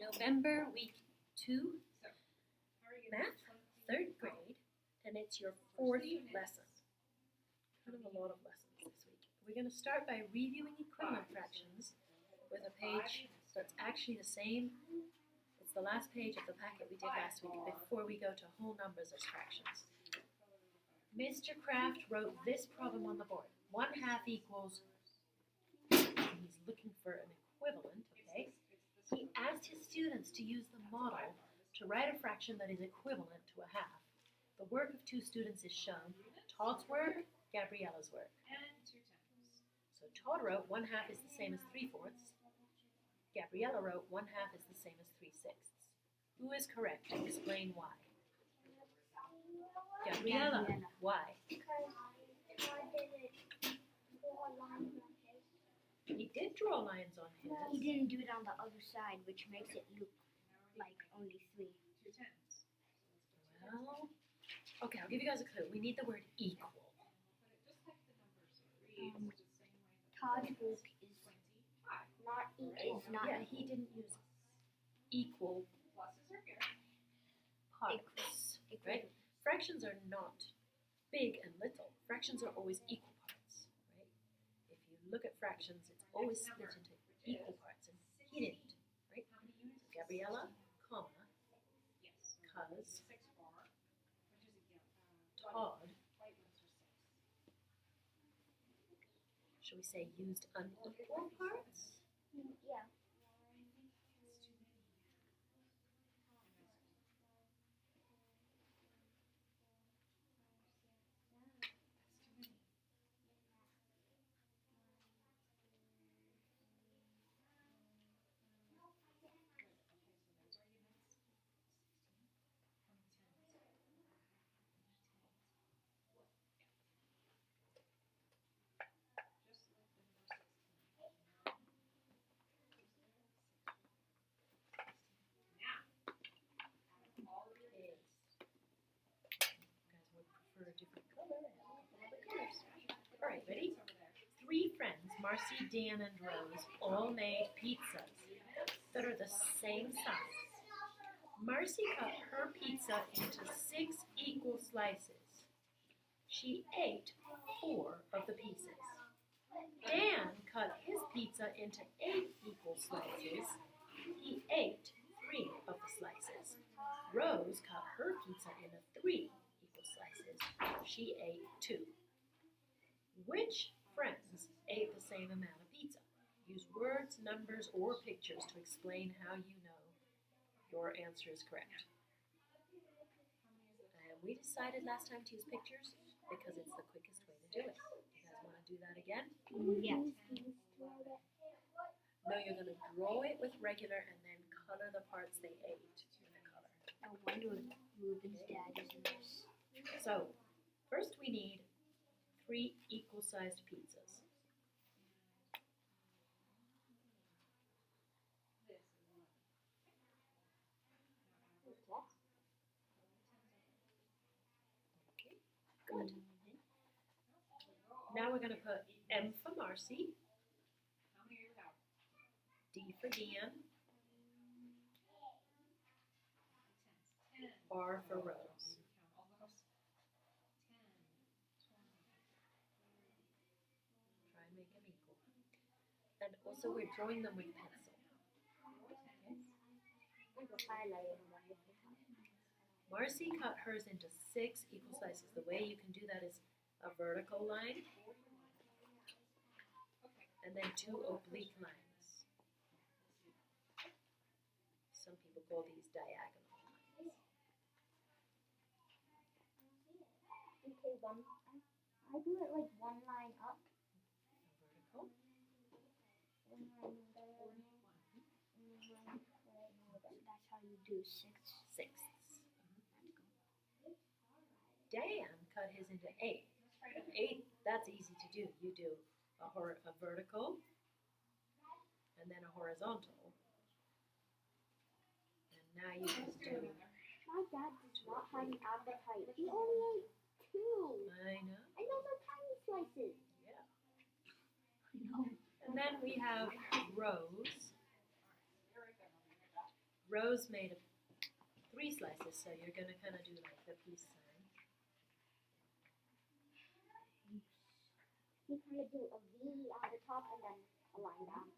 November week 2, math, 3rd grade, and it's your 4th lesson. Kind of a lot of lessons this week. We're going to start by reviewing equivalent fractions with a page that's actually the same. It's the last page of the packet we did last week before we go to whole numbers as fractions. Mr. Kraft wrote this problem on the board. 1/2 equals, he's looking for an equivalent, okay? He asked his students to use the model to write a fraction that is equivalent to a half. The work of 2 students is shown. Todd's work, Gabriella's work. So Todd wrote 1/2 is the same as 3/4. Gabriella wrote 1/2 is the same as 3/6. Who is correct? Explain why. Gabriella. Why? Because Todd didn't draw lines on his. He did draw lines on his. He didn't do it on the other side, which makes it look like only 3. Well, okay, I'll give you guys a clue. We need the word equal. Todd's book is not Yeah, he didn't use equal parts, right? Fractions are not big and little. Fractions are always equal parts, right? If you look at fractions, it's always split into equal parts, and he didn't, right? So Gabriella, comma, cuz Todd, shall we say used unequal parts? Yeah. Okay. You guys would prefer a different color. I have a couple other colors. All right, ready? 3 friends, Marcy, Dan, and Rose, all made pizzas that are the same size. Marcy cut her pizza into 6 equal slices. She ate 4 of the pieces. Dan cut his pizza into 8 equal slices. He ate 3 of the slices. Rose cut her pizza into 3 equal slices. She ate 2. Which friends ate the same amount of pizza? Use words, numbers, or pictures to explain how you know your answer is correct. And we decided last time to use pictures because it's the quickest way to do it. You guys want to do that again? Yeah. No, you're going to draw it with regular and then color the parts they ate with the color. I wonder if Ruben's dad is in this. So, first we need 3 equal-sized pizzas. Okay, good. Now we're going to put M for Marcy, D for Dan, R for Rose. Try and make them equal. And also we're drawing them with pencil. Marcy cut hers into 6 equal slices. The way you can do that is a vertical line and then 2 oblique lines. Some people call these diagonal lines. Okay, I do it like one line up, Vertical. one line down, one line That's how you do 6. Sixths. Dan cut his into 8. 8, that's easy to do. You do a vertical and then a horizontal. And now you just do, My dad does not have an appetite. He only ate 2. I know, And those are tiny slices. yeah. No. And then we have Rose Rose made 3 slices, so you're gonna kind of do like the peace sign. You kind of do a V on the top and then a line down.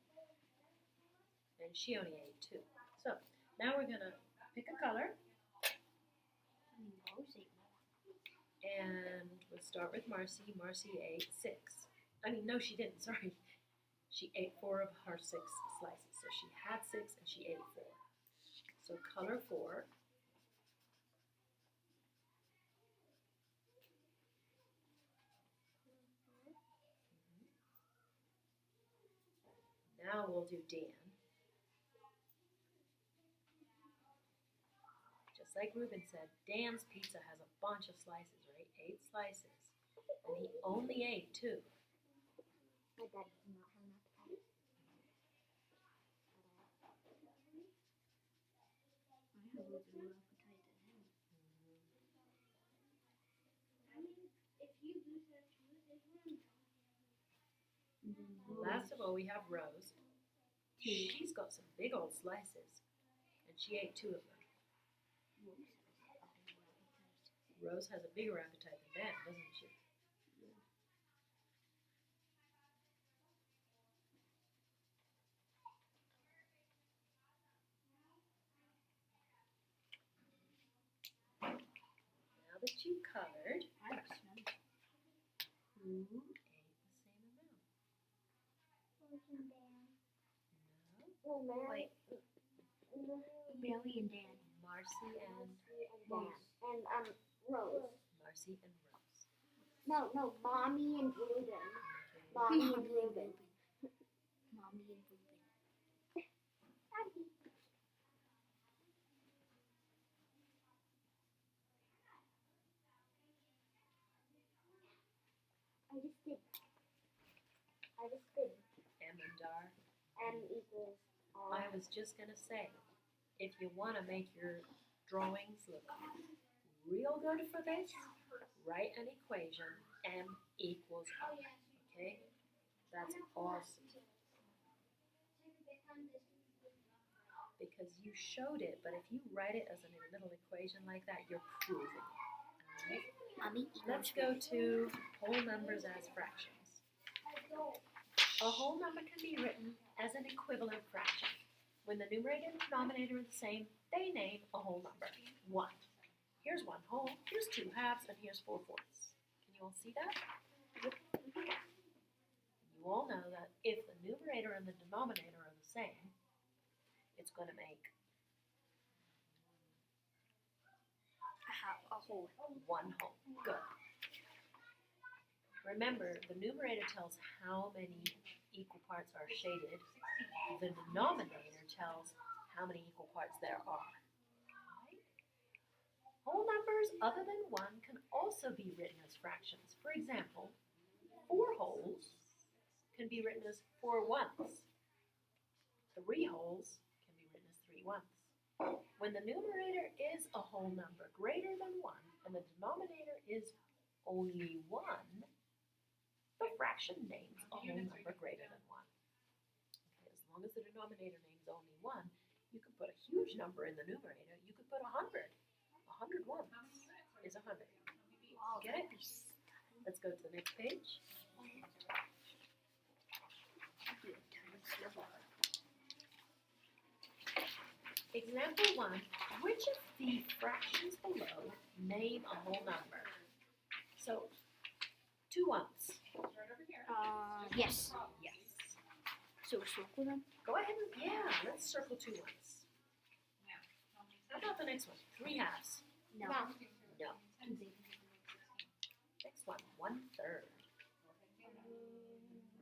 And she only ate 2. So now we're gonna pick a color, Rose ate more. and we'll start with Marcy. Marcy ate 6. I mean, no, she didn't. Sorry, she ate 4 of her 6 slices. So she had 6 and she ate 4. So color 4. Now we'll do Dan. Just like Ruben said, Dan's pizza has a bunch of slices, right? 8 slices. And he only ate 2. My dad does not have an appetite. I have a little appetite than him. And then Last of all, we have Rose. She's got some big old slices, and she ate 2 of them. Rose has a bigger appetite than Dan, doesn't she? Now that you've colored, I don't smell it. who ate the same amount? No. Oh, man. Wait. Billy and Dan. Marcy and Dan. And Rose. Marcy and Rose. No, Mommy and Ruben. Okay. Mommy and Ruben. Mommy and Ruben. Daddy. I just did M and R. M equals R. I was just gonna say, if you want to make your drawings look real good for this, write an equation, M equals R. Okay? That's awesome. Because you showed it, but if you write it as a little equation like that, you're proving it. Alright? Mommy Let's go to whole numbers as fractions. A whole number can be written as an equivalent fraction. When the numerator and denominator are the same, they name a whole number. 1. Here's 1 whole, here's 2 halves, and here's 4 fourths. Can you all see that? You all know that if the numerator and the denominator are the same, it's going to make a whole. 1 whole. Good. Remember, the numerator tells how many equal parts are shaded. The denominator tells how many equal parts there are. Right? Whole numbers other than 1 can also be written as fractions. For example, 4 wholes can be written as 4 ones. 3 wholes can be written as 3 ones. When the numerator is a whole number greater than 1 and the denominator is only 1, the fraction names a whole number greater than 1. Okay, as long as the denominator names only 1, you can put a huge number in the numerator. You could put 100. 100 ones is 100. Wow, Get it? Let's go to the next page. Example 1. Which of the fractions below name a whole number? So, 2 ones. Yes. Yes. So circle them. Go ahead and, yeah, let's circle 2 ones. How about the next one? 3 halves. No. No. Too big. Next one, 1/3.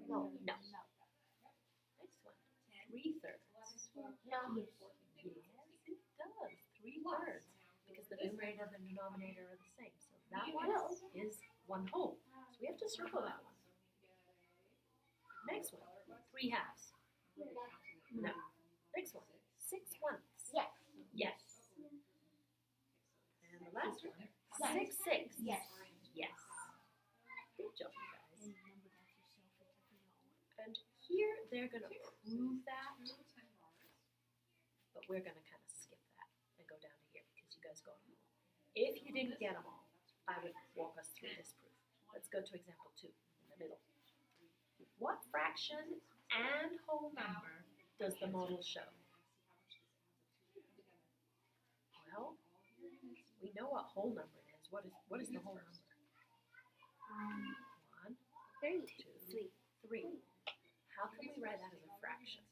No. No. Next one, 3/3. No. Yes, it does. 3/3. Because the numerator and the denominator are the same. So that one is 1 whole. So we have to circle that one. Next one, 3 halves. No. Next one, 6 ones. Yes. Yes. And the last one, 6 6. Yes. Yes. Good job, you guys. And number that yourself is every whole. And here they're going to prove that, but we're going to kind of guys got them all. If you didn't get them all, I would walk us through this proof. Let's go to example 2 in the middle. What fraction and whole number does the model show? Well, we know what whole number is. What is the whole number? 1, 3. 2, 3. How can we write that as a fraction?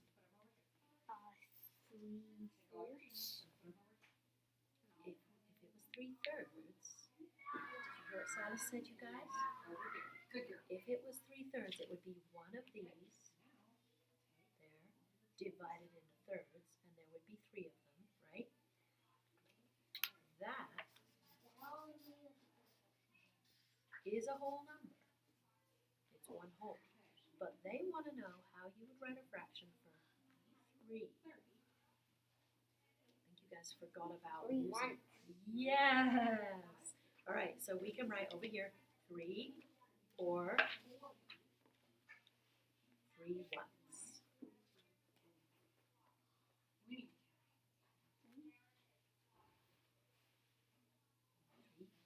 3/4. If it was 3/3, did you hear what Silas said, you guys? If it was 3/3, it would be one of these there divided into thirds, and there would be 3 of them, right? That is a whole number. It's one whole. But they want to know how you would write a fraction for 3. I think you guys forgot about 3 using. ones. Yes. All right, so we can write over here 3 or 3 ones. 3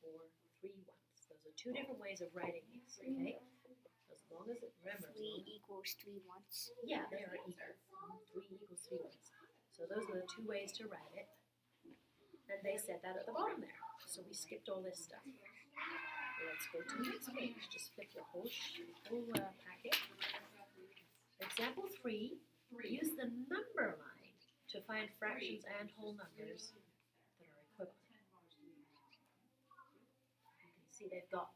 or 3 ones. Those are 2 different ways of writing these, okay? As long as it remembers. 3 equals 3 once. Yeah, they are equal. 3 equals 3 ones. So those are the 2 ways to write it. And they said that at the bottom there. So we skipped all this stuff. Let's go to the next page. Just flip your whole packet. Example 3. Use the number line to find fractions and whole numbers that are equivalent. You can see they've got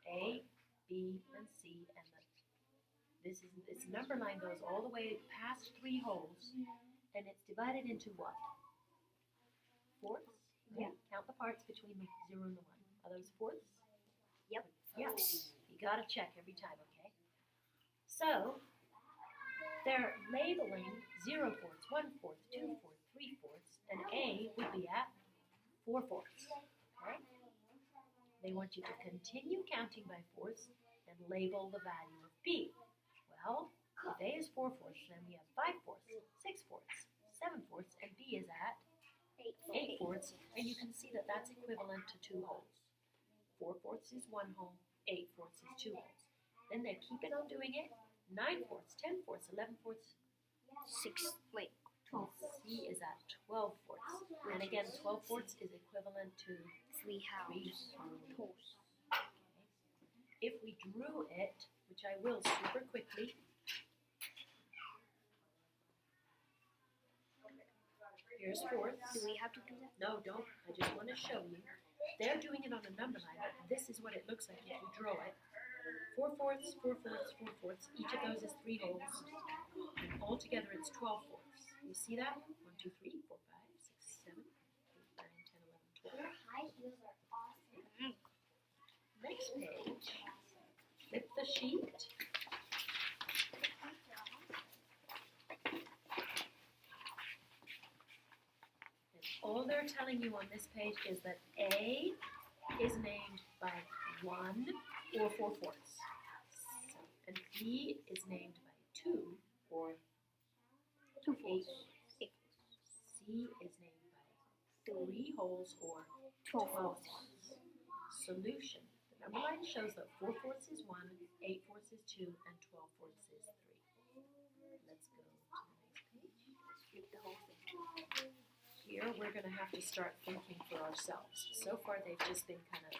A, B, and C, and this number line goes all the way past 3 wholes, and it's divided into what? Fourths? Yeah. Count the parts between the 0 and the 1. Are those fourths? Yep. Yes. You gotta check every time, okay? So, they're labeling 0 fourths, 1 fourth, 2 fourths, 3 fourths, and A would be at 4 fourths, right? They want you to continue counting by fourths and label the value of B. Well, if A is 4 fourths, then we have 5 fourths, 6 fourths, 7 fourths, and B is at 8 fourths, and you can see that that's equivalent to 2 wholes. 4 fourths is 1 whole, 8 fourths is 2 wholes. Then they're keeping on doing it. 9 fourths, 10 fourths, 11 fourths. 12. C is at 12 fourths. And again, 12 fourths is equivalent to 3 3 hours. wholes. Okay. If we drew it, which I will super quickly. Here's fourths. Do we have to do that? No, don't. I just want to show you. They're doing it on a number line, but this is what it looks like if you draw it. 4 fourths, 4 fourths, 4 fourths. Each of those is 3 wholes. And altogether it's 12 fourths. You see that? 1, 2, 3, 4, 5, 6, 7, 8, 9, 10, 11, 12. Your high heels are awesome. Next page. Flip the sheet. And all they're telling you on this page is that A is named by 1 or 4 fourths. So, and B is named by 2 or 2 8 fourths. fourths. C is named by 3 wholes or 12 12 fourths. fourths. Solution. The number line shows that 4 fourths is 1, 8 fourths is 2, and 12 fourths is 3. Let's go to the next page. Flip the whole thing. Here we're going to have to start thinking for ourselves. So far they've just been kind of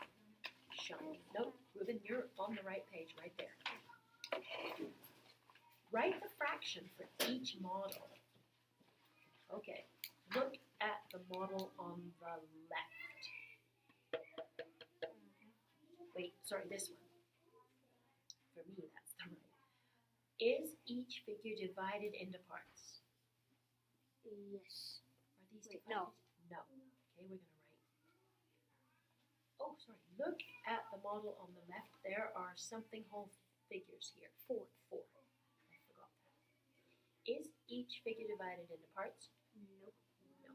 showing. Nope, Ruben, you're on the right page right there. Write the fraction for each model. Okay, look at the model on the left. Wait, sorry, this one. For me, that's the right. Is each figure divided into parts? Yes. Are these Wait, divided? no. No. Okay, we're going to write. Oh, sorry. Look at the model on the left. There are something whole figures here. 4. I forgot that. Is each figure divided into parts? Nope. No.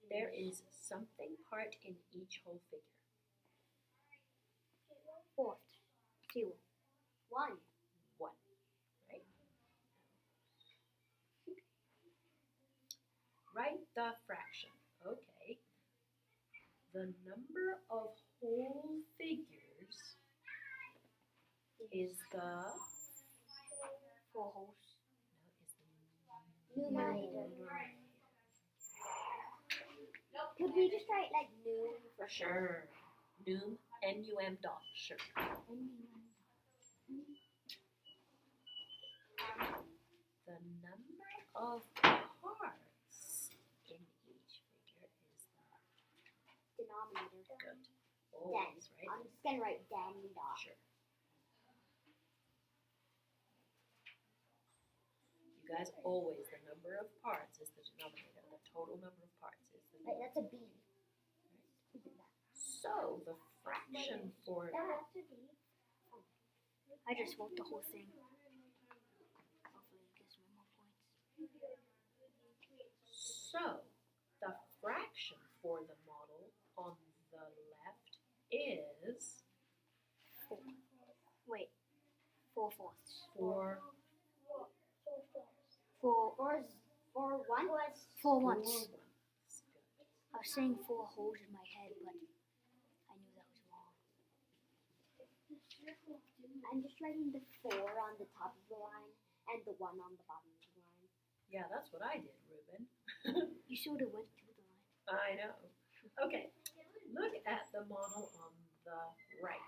There is something part in each whole figure. 4. 0. 1. 1. Right? Write the fraction. Okay. The number of whole figures is the Four holes. Numerator. numerator. Could we just write like noon for Sure. Num, N-U-M dot, sure. The number of parts in each figure is the Denominator. good. Always, right? I'm just gonna write den dot. Sure. You guys always, the number of parts is the denominator. The total number of parts is the Wait, that's a B. So the fraction for That's a B. I just wrote the whole thing. Hopefully it gives me more points. so the fraction for the model on the left is Wait. 4/4. 4 For one was 4 4 ones. ones. Good. I was saying 4 holes in my head, but I knew that was wrong. I'm just writing the 4 on the top of the line and the 1 on the bottom of the line. Yeah, that's what I did, Ruben. You sort of went through the line. I know. Okay, look at the model on the right.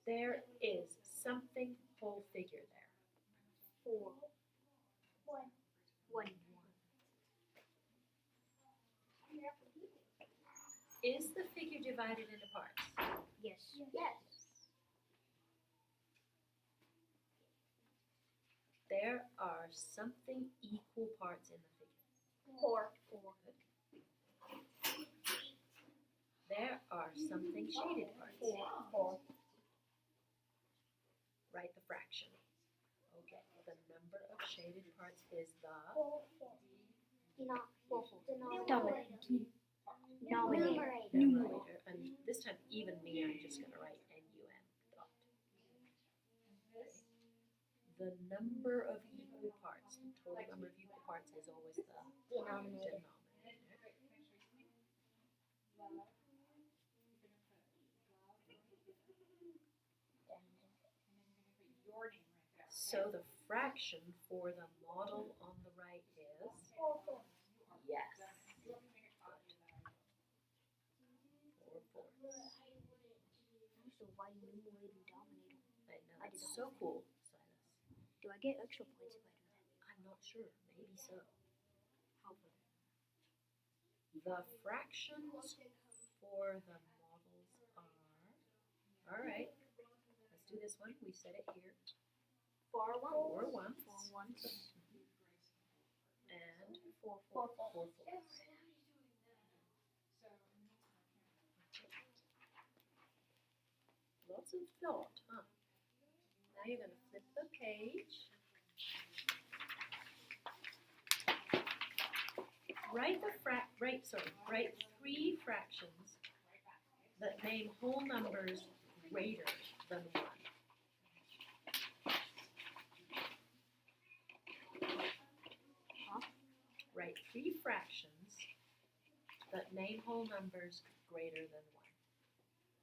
There is something whole figure there. 4. 1. Is the figure divided into parts? Yes. Yes. There are something equal parts in the figure. 4. There are something shaded parts. 4. Write the fraction. Okay, the number of shaded parts is the Numerator. numerator. And this time, even me, I'm just going to write N-U-M dot. The number of equal parts, the total number of equal parts is always the Denominator. denominator. So the fraction for the model on the right is? Yes. Good. 4/4. So why numerator and denominator? I know, I it's did the so whole cool, Silas. Do I get extra points if I do that? I'm not sure, maybe so. Hopefully. The fractions for the models are, all right, let's do this one. We said it here. 4 4 ones 4 ones. and 4 4 4. fours. Lots of thought, huh? Now you're going to flip the page. Write write 3 fractions that name whole numbers greater than 1. Write 3 fractions that name whole numbers greater than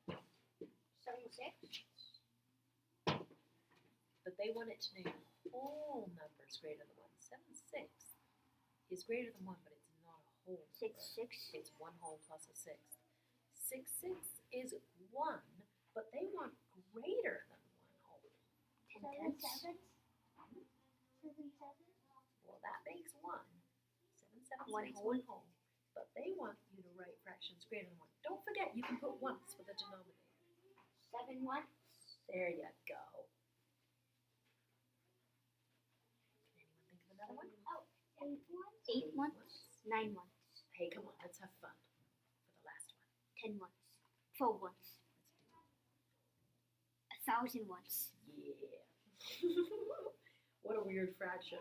1. 76. But they want it to name whole numbers greater than 1. 7/6 is greater than 1, but it's not a whole number. 6 6. It's 1 whole plus a 6th. 6/6 is 1, but they want greater than 1 whole. 10 tenths. 7 Well, that makes 1. 7/7 One makes whole. 1 whole. But they want you to write fractions greater than 1. Don't forget, you can put ones for the denominator. 7 1. There you go. Can anyone think of another one? 8 1. 8 ones. 9 ones. Hey, come on, let's have fun for the last one. 10 ones. 12 ones. Let's do 1,000 ones. it. Yeah. What a weird fraction.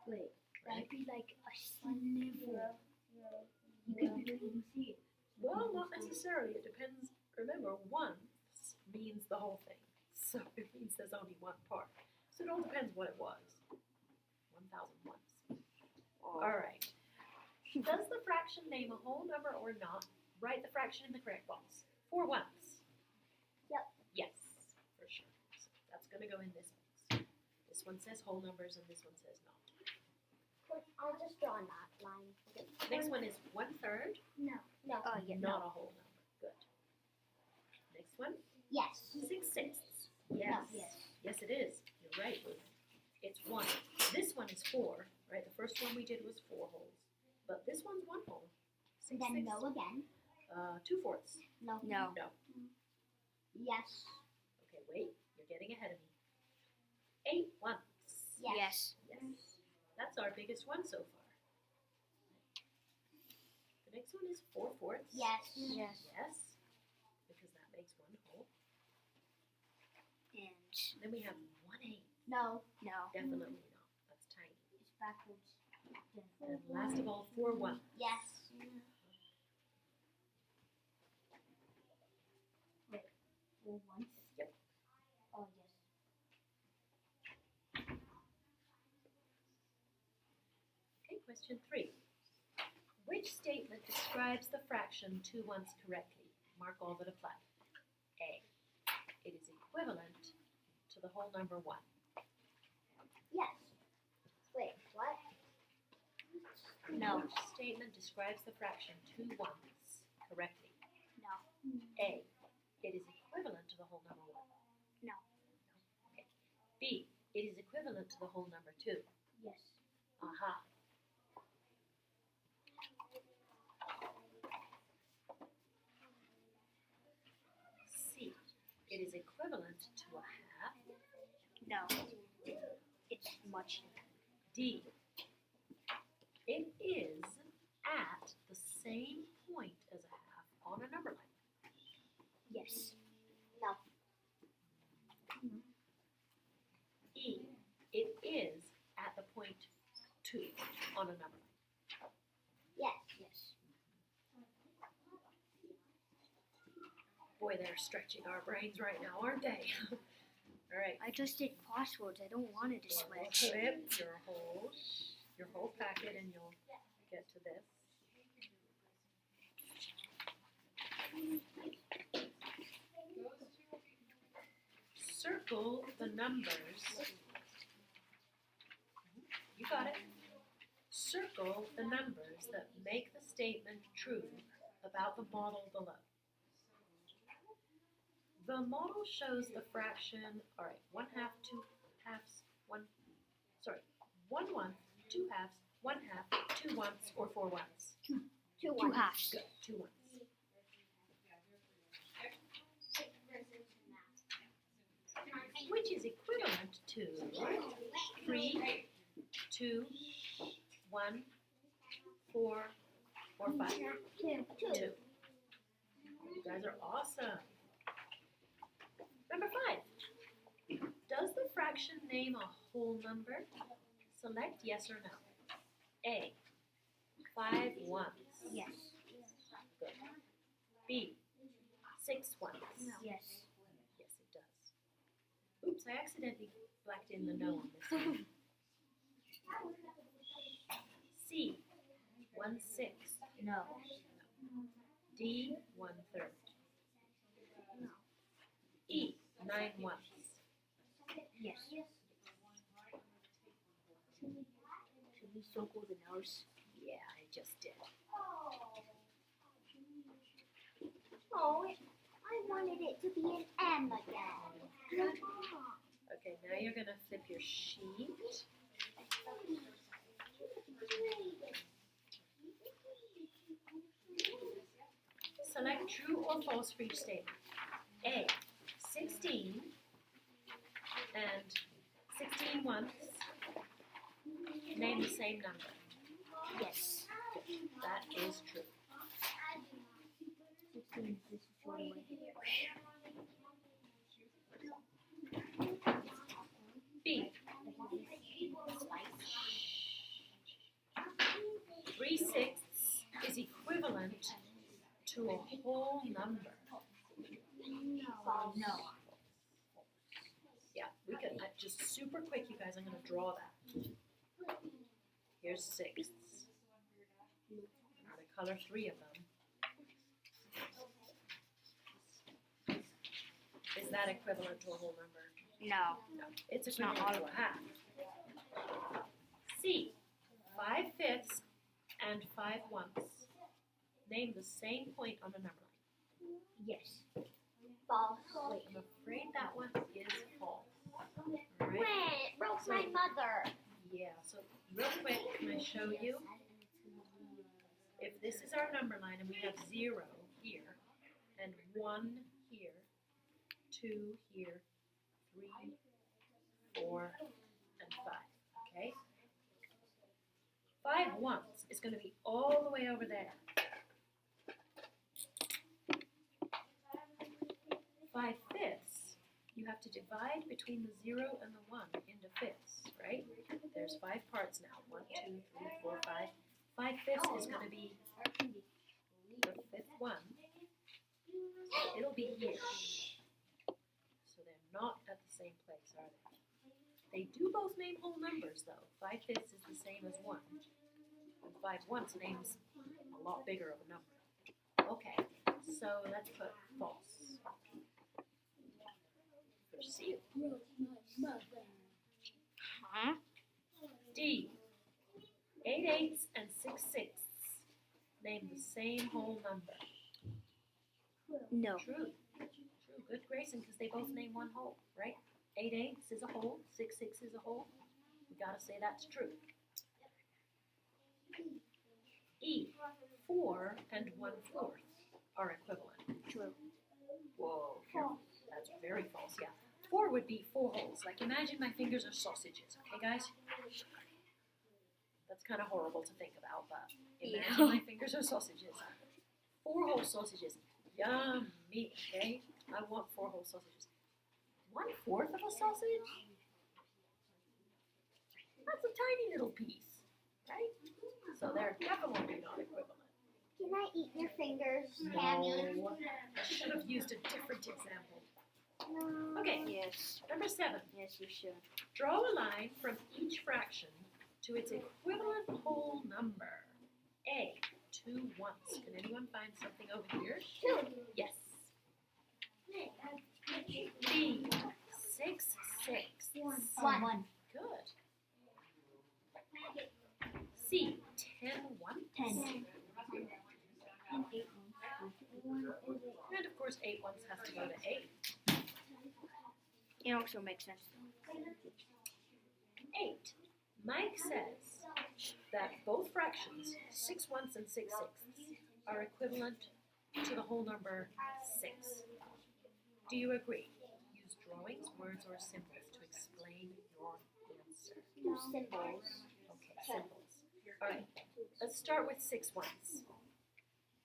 Wait. Right? That'd be like a sliver. You could barely even see it. Well, not necessarily. It depends. Remember, once means the whole thing. So it means there's only one part. So it all depends what it was. 1,000 ones. All right. Does the fraction name a whole number or not? Write the fraction in the correct box. 4 ones. Yep. Yes, for sure. So that's going to go in this box. This one says whole numbers and this one says not. I'll just draw a knot line. Next one is 1/3, No. Oh, yeah. not a whole number. Good. Next one, Yes. 6/6. Yes. Yes. Yes, it is. You're right. It's 1. This one is 4, right? The first one we did was 4 wholes. But this one's 1 whole. 6/6. Then no again. 2/4. No. No. No. Yes. Okay, wait. You're getting ahead of me. 8 ones. Yes. Yes. Yes. That's our biggest one so far. The next one is 4/4. Yes. Yes. Yes. Because that makes 1 whole. And Then we have 1/8. No. no. Definitely not. That's tiny. It's backwards. And last of all, 4 ones. Yes. 4 ones. Yep. Oh yes. Okay, question 3. Which statement describes the fraction 2 ones correctly? Mark all that apply. A. It is equivalent to the whole number 1. Yes. Wait. What? No. Which statement describes the fraction 2 ones correctly? No. A. It is equivalent to the whole number 1. No. Okay. B. It is equivalent to the whole number 2. Yes. Aha. C. It is equivalent to a half. No. It's much. D. It is at the same point as a half on a number line. Yes. No. E. It is at the point 2 on a number line. Yes. Yes. Boy, they're stretching our brains right now, aren't they? All right. I just did crosswords. I don't want it to switch. Flip your whole packet and you'll get to this. Circle the numbers. You got it. Circle the numbers that make the statement true about the model below. The model shows the fraction, all right, 1/2, 2 halves, 1, 1/1, 2 halves, 1/2, 2 ones, or 4 ones. 2 Two ones. halves. Good, 2 ones. Which is equivalent to 3, 2, 1, 4, or 5. 2. 2. You guys are awesome. Number 5. Does the fraction name a whole number? Select yes or no. A. 5 ones. Yes. Good. B. 6 ones. Yes. Yes, it does. Oops, I accidentally blacked in the no on this one. C. 1/6. No. D. 1/3. No. E. 9 ones. Yes. Should we circle the nose? Yeah, I just did. Oh, I wanted it to be an M again. Okay, now you're going to flip your sheet. Select true or false for each statement. A. 16 and 16 once name the same number. Yes. That is true. 16 is short away. B. 3/6 is equivalent to a whole number. No. Yeah, we could just super quick, you guys. I'm going to draw that. Here's sixths. I'm going to color 3 of them. Is that equivalent to a whole number? No. No. It's not equivalent all to a half. C. 5/5 and 5/1 name the same point on the number line. Yes. False. Wait, I'm afraid that one is false. Alright? When? Broke my mother. Yeah, so real quick, can I show you? If this is our number line and we have 0 here, and 1 here, 2 here, 3, 4, and 5, okay? 5/1 is going to be all the way over there. 5/5, you have to divide between the 0 and the 1 into fifths, right? There's 5 parts now. 1, 2, 3, 4, 5. 5/5 is going to be the 5th one. It'll be here. So they're not at the same place, are they? They do both name whole numbers, though. 5/5 is the same as 1. And 5/1 names a lot bigger of a number. Okay, so let's put false. For C. Huh? D. 8/8 and 6/6 name the same whole number. No. True. Good, Grayson, because they both name one whole, right? 8/8 is a whole, 6/6 is a whole. We gotta say that's true. E. 4 and 1/4 are equivalent. True. Whoa, careful. That's very false, yeah. 4 would be 4 holes. Like imagine my fingers are sausages, okay guys? That's kind of horrible to think about, but imagine my fingers are sausages. 4 whole sausages. Yummy, okay? I want 4 whole sausages. 1/4 of a sausage? That's a tiny little piece, right? So they're definitely not equivalent. Can I eat your fingers, Tammy? No, I should have used a different example. No. Okay, Yes. number 7. Yes, you should. Draw a line from each fraction to its equivalent whole number. A. 2 ones. Can anyone find something over here? 2. Yes. B. 6 6. 1. Good. C. 10 ones. 10. And of course 8 ones has to go to 8. It also makes sense. 8. Mike says that both fractions, 6 ones and 6 sixths, are equivalent to the whole number 6. Do you agree? Use drawings, words, or symbols to explain your answer. Use symbols. Okay, symbols. All right, let's start with 6 ones.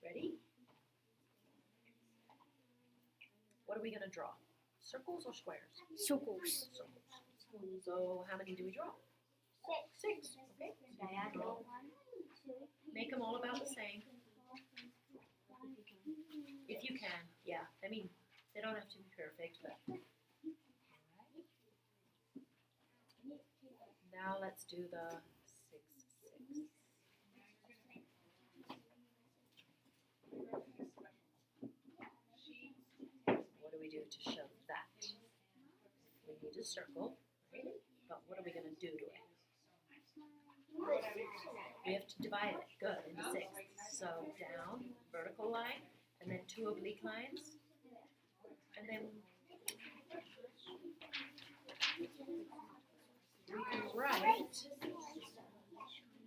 Ready? What are we going to draw? Circles or squares? Circles. Circles. So how many do we draw? 6. Okay. So you can draw. Make them all about the same. If you can, yeah. I mean, they don't have to be perfect, but. Alright. Now let's do the 6 6. What do we do to show that? We need a circle, right? But what are we going to do to it? We have to divide it, good, into 6. So down, vertical line, and then 2 oblique lines. And then we can write,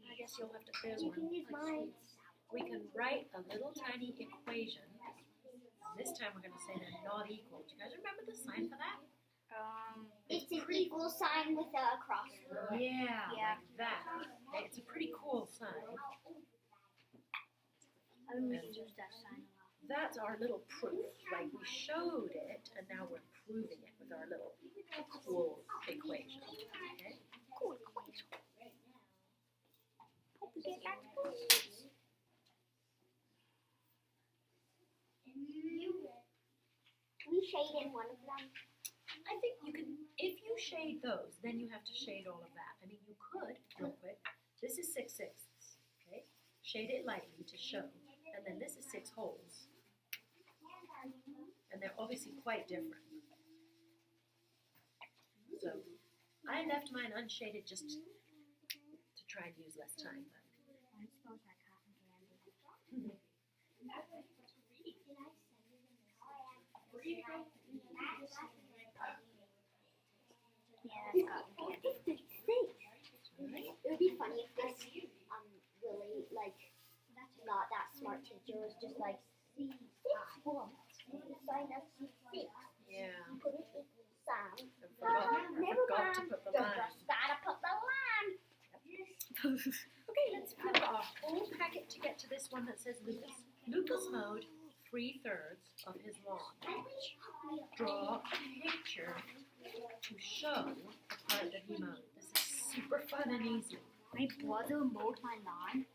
I guess you'll have to, there's You one. can use mine. We can write a little tiny equation. This time we're going to say they're not equal. Do you guys remember the sign for that? It's an equal sign with a cross. Yeah, Yeah. like that. Okay, it's a pretty cool sign. I don't really use that sign a lot. That's our little proof. Like we showed it, and now we're proving it with our little cool equation. Okay? Cool equation. Hope you get that. We shaded one of them. I think you can, if you shade those, then you have to shade all of that. I mean, you could, real quick. This is 6/6, okay? Shade it lightly to show. And then this is 6 holes. And they're obviously quite different. So I left mine unshaded just to try and use less time. Mine smells like cotton candy. Yeah, that's cotton candy. 56. Right? It would be funny if this really like not that smart teacher was just like C well sign up C6. Yeah. Put it equal sign. I Never forgot to mind. put the You line. just gotta put the line. Okay, let's fill our whole packet to get to this one that says Lucas. Lucas mowed 3/3 of his lawn. Draw a picture to show the part that he mowed. This is super fun and easy. My brother mowed my lawn.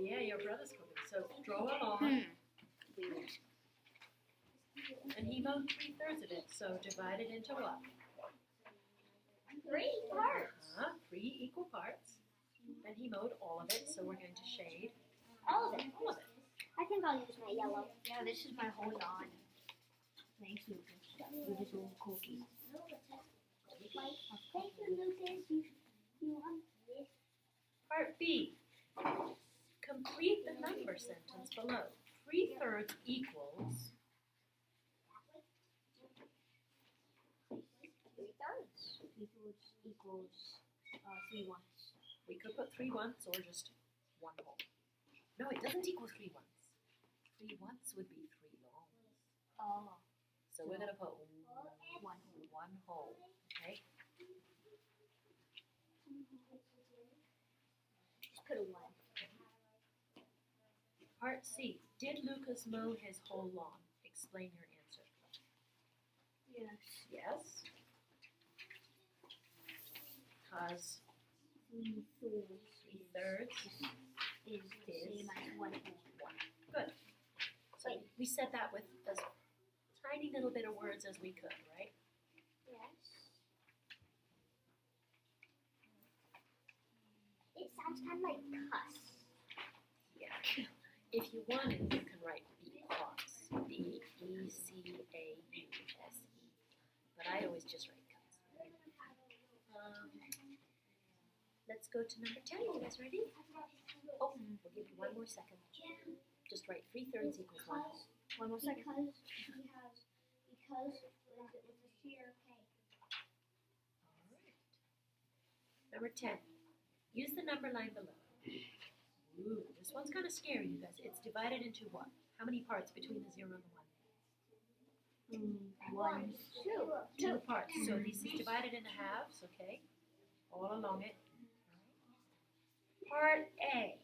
Yeah, your brother's coming. So draw a lawn, Weird. and he mowed 3/3 of it. So divide it into what? 3 parts. 3 equal parts. And he mowed all of it. So we're going to shade All of it. all of it. I think I'll use my yellow. Yeah, this is my whole lawn. Thanks, Lucas. With his old cookies. Thank you, Lucas. You want this? Part B. Complete the number sentence below. 3/3 equals 3/3. Equals 3 ones. we could put 3 ones or just 1 whole. No, it doesn't equal 3 ones. 3 ones would be 3 longs. Oh, So we're gonna put 1 1 whole. Okay. Just put a 1. Part C. Did Lucas mow his whole lawn? Explain your answer. Yes. Yes. Because 3/3 Is the same as 1 whole. So we said that with as tiny little bit of words as we could, right? Yes. It sounds kind of like cuss. Yeah. If you wanted, you can write because. Because. But I always just write cuts. Let's go to number 10. You guys ready? Oh, we'll give you 1 more second. Just write 3/3 equals 1 whole. 1 more second. Because with the CRK. Alright. Number 10. Use the number line below. Ooh, this one's kind of scary, you guys. It's divided into what? How many parts between the 0 and the 1? 1. 2 parts. So this is divided into halves, okay? All along it. Part A.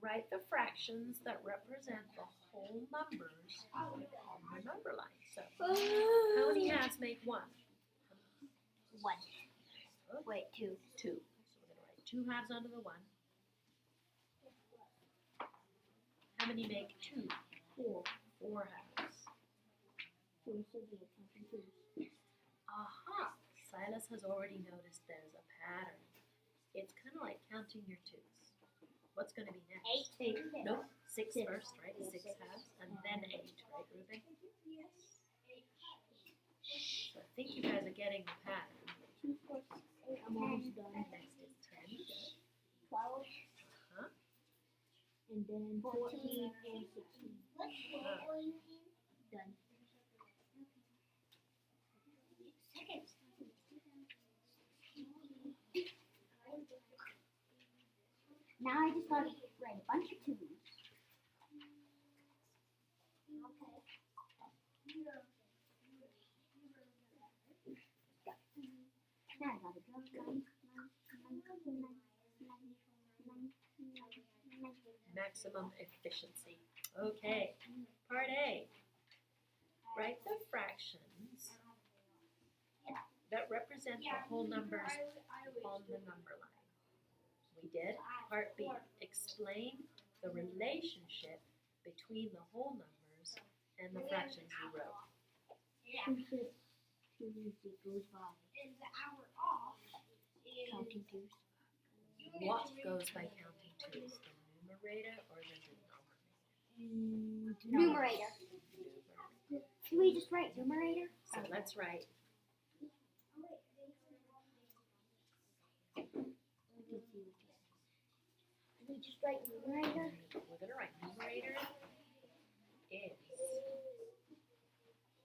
Write the fractions that represent the whole numbers on the number line. So, how many halves make 1? 1. Wait, 2. 2. So we're going to write 2 halves onto the 1. How many make 2? 4. 4 halves. Aha! Silas has already noticed there's a pattern. It's kind of like counting your 2s. What's going to be next? 8. Nope. 6 first, right? 6 halves, and then 8, right, Ruben? So I think you guys are getting the pattern. 2, 4, 6, 8, I'm almost done. Next is 10. 12, Huh? And then 14 and 16. Done. Now I just gotta write a bunch of 2s. Now I gotta draw 9. Maximum efficiency. Okay. Part A. Write the fractions that represent the whole numbers on the number line. We did. Part B. Explain the relationship between the whole numbers and the fractions you wrote. Tuesday goes by. Counting twos. What goes by counting twos? The numerator or the denominator? Numerator. Can we just write numerator? So let's write We just write numerator. we're gonna write numerator is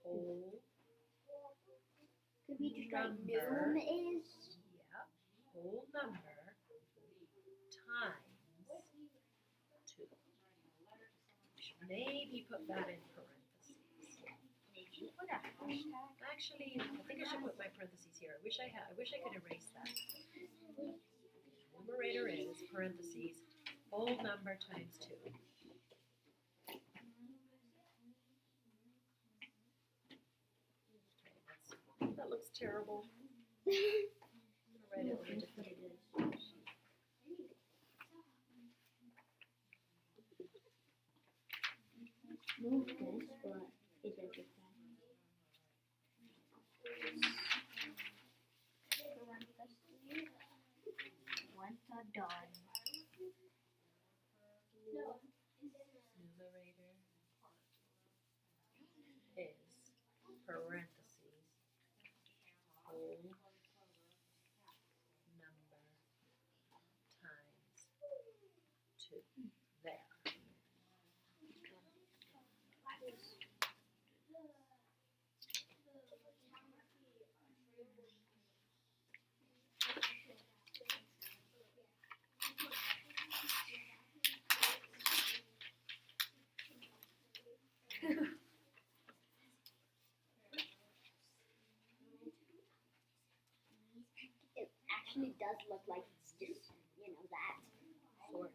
whole Could we just write Number. num is? whole number times 2. We should maybe put that in parentheses. Put a hashtag. Actually, I think I should put my parentheses here. I wish I could erase that. Numerator is parentheses whole number times 2. Okay, that looks terrible. I'm gonna write it a little differently. No test, but it's a good time. Once are done. Numerator is parentheses whole number times 2. There. It actually does look like it's just, that. Sort of.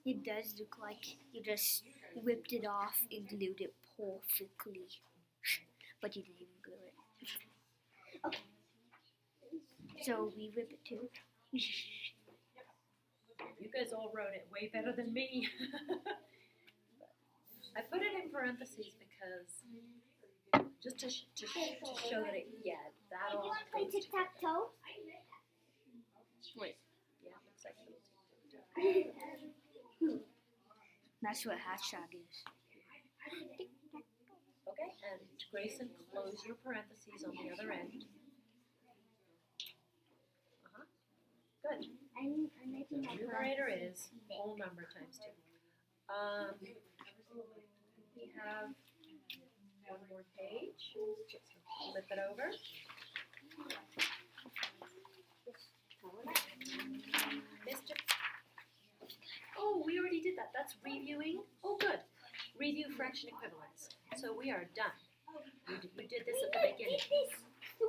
It does look like you just whipped it off and glued it perfectly. But you didn't even glue it. Okay. So we whip it too. You guys all wrote it way better than me. I put it in parentheses because just to show that that all Play goes tic-tac-toe. Wait, Yeah, looks like little tic-tac-toe. that's what hashtag is. Okay, and Grayson, close your parentheses on the other end. Good. I'm So making my numerator is whole number times 2. We have one more page. Flip it over. Mr. Oh, we already did that. That's reviewing. Oh, good. Review fraction equivalence. So we are done. We did this at the beginning. this 3